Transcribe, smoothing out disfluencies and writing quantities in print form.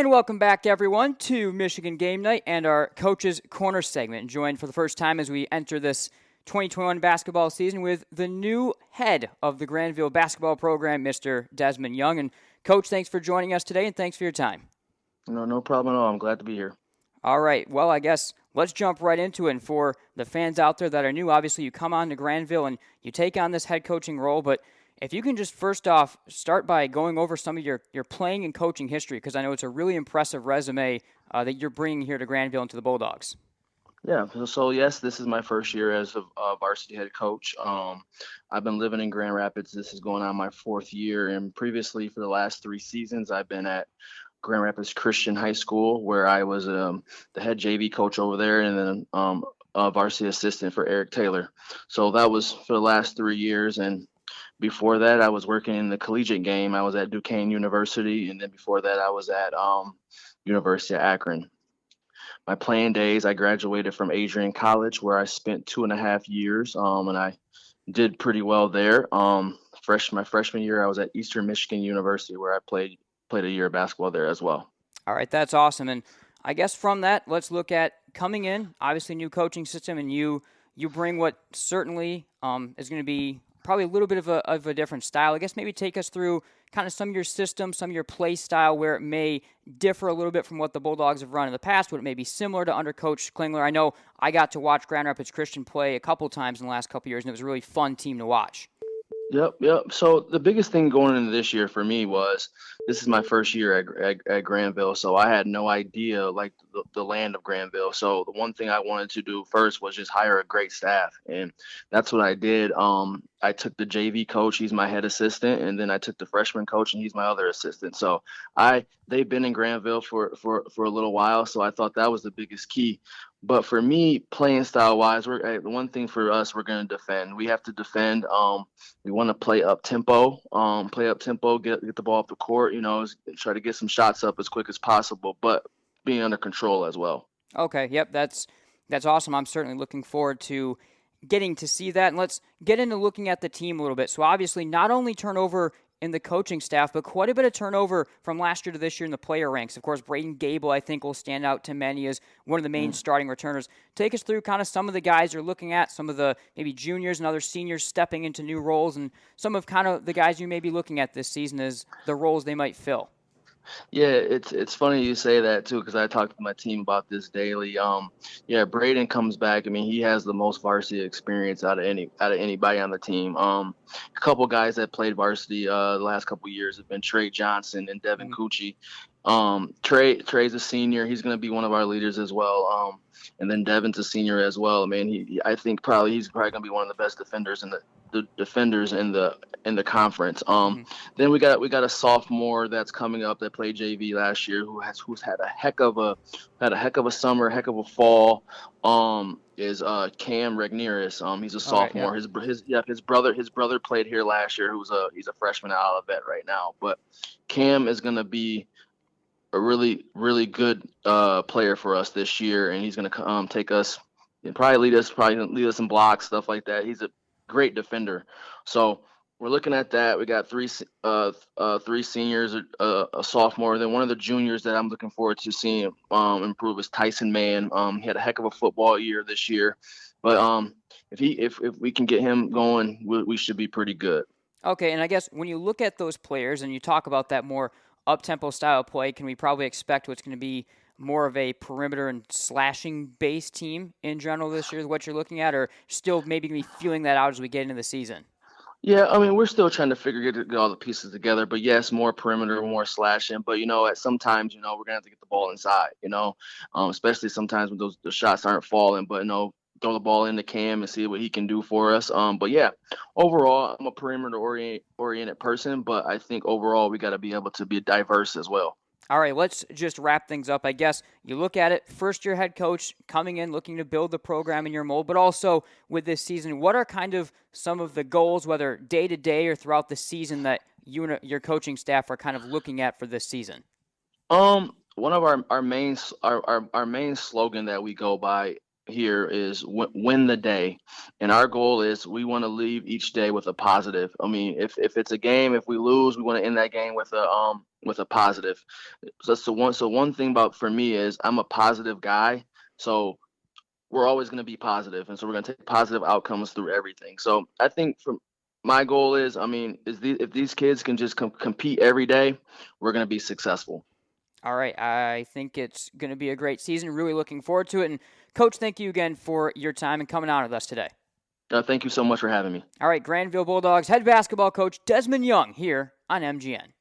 And welcome back, everyone, to Michigan Game Night and our Coach's Corner segment. Joined for the first time as we enter this 2021 basketball season with the new head of the Grandville basketball program, Mr. Desmond Young. And, Coach, thanks for joining us today, and thanks for your time. No problem at all. I'm glad to be here. All right. Well, I guess let's jump right into it. And for the fans out there that are new, obviously you come on to Grandville and you take on this head coaching role, but if you can just first off start by going over some of your playing and coaching history, because I know it's a really impressive resume that you're bringing here to Grandville and to the Bulldogs. Yeah, so yes, this is my first year as a varsity head coach. I've been living in Grand Rapids. This is going on my fourth year, and previously for the last 3 seasons, I've been at Grand Rapids Christian High School, where I was the head JV coach over there, and then a varsity assistant for Eric Taylor. So that was for the last 3 years, and before that, I was working in the collegiate game. I was at Duquesne University, and then before that, I was at University of Akron. My playing days, I graduated from Adrian College, where I spent 2.5 years, and I did pretty well there. My freshman year, I was at Eastern Michigan University, where I played a year of basketball there as well. All right, that's awesome. And I guess from that, let's look at coming in, obviously new coaching system, and you bring what certainly is going to be probably a little bit of a different style. I guess maybe take us through kind of some of your system, some of your play style, where it may differ a little bit from what the Bulldogs have run in the past, what it may be similar to under Coach Klingler. I know I got to watch Grand Rapids Christian play a couple times in the last couple years, and it was a really fun team to watch. Yep. So the biggest thing going into this year for me was this is my first year at Granville, so I had no idea like the land of Granville. So the one thing I wanted to do first was just hire a great staff, and that's what I did. I took the JV coach; he's my head assistant, and then I took the freshman coach, and he's my other assistant. So they've been in Granville for a little while, so I thought that was the biggest key. But for me, playing style wise, the one thing for us, we're going to defend. We have to defend. We want to play up tempo, get the ball up the court. Try to get some shots up as quick as possible, but being under control as well. Okay, yep, that's awesome. I'm certainly looking forward to getting to see that. And let's get into looking at the team a little bit. So obviously, not only turnover in the coaching staff, but quite a bit of turnover from last year to this year in the player ranks. Of course, Braden Gable, I think, will stand out to many as one of the main starting returners. Take us through kind of some of the guys you're looking at, some of the maybe juniors and other seniors stepping into new roles, and some of kind of the guys you may be looking at this season as the roles they might fill. Yeah, it's funny you say that too, because I talk to my team about this daily. Braden comes back. I mean, he has the most varsity experience out of anybody on the team. A couple guys that played varsity the last couple years have been Trey Johnson and Devin Cucci. Trey's a senior. He's going to be one of our leaders as well. And then Devin's a senior as well. Man, I think he's probably going to be one of the best defenders in the conference. Then we got a sophomore that's coming up that played JV last year who's had a heck of a summer, heck of a fall. Is Cam Regneris. He's a sophomore. Right, yeah. His brother played here last year. He's a freshman at Olivet right now. But Cam is going to be a really, really good player for us this year, and he's going to take us and probably lead us in blocks, stuff like that. He's a great defender. So we're looking at that. We got three seniors, a sophomore. Then one of the juniors that I'm looking forward to seeing improve is Tyson Mann. He had a heck of a football year this year, but if we can get him going, we should be pretty good. Okay, and I guess when you look at those players and you talk about that more up-tempo style of play, can we probably expect what's going to be more of a perimeter and slashing-based team in general this year, what you're looking at, or still maybe going to be feeling that out as we get into the season? Yeah, I mean, we're still trying to get all the pieces together, but yes, more perimeter, more slashing. But, at sometimes, we're going to have to get the ball inside, especially sometimes when the shots aren't falling. But, throw the ball into Cam and see what he can do for us. But yeah, overall, I'm a perimeter oriented person, but I think overall we got to be able to be diverse as well. All right, let's just wrap things up. I guess you look at it, first-year head coach coming in, looking to build the program in your mold, but also with this season, what are kind of some of the goals, whether day-to-day or throughout the season, that you and your coaching staff are kind of looking at for this season? One of our main slogan that we go by here is win the day, and our goal is we want to leave each day with a positive. I mean, if it's a game, if we lose, we want to end that game with a positive. So one thing about for me is I'm a positive guy, so we're always going to be positive, and so we're going to take positive outcomes through everything. So I think from my goal is, I mean, if these kids can just compete every day, we're going to be successful. All right, I think it's going to be a great season. Really looking forward to it. And, Coach, thank you again for your time and coming on with us today. Thank you so much for having me. All right, Grandville Bulldogs head basketball coach Desmond Young here on MGN.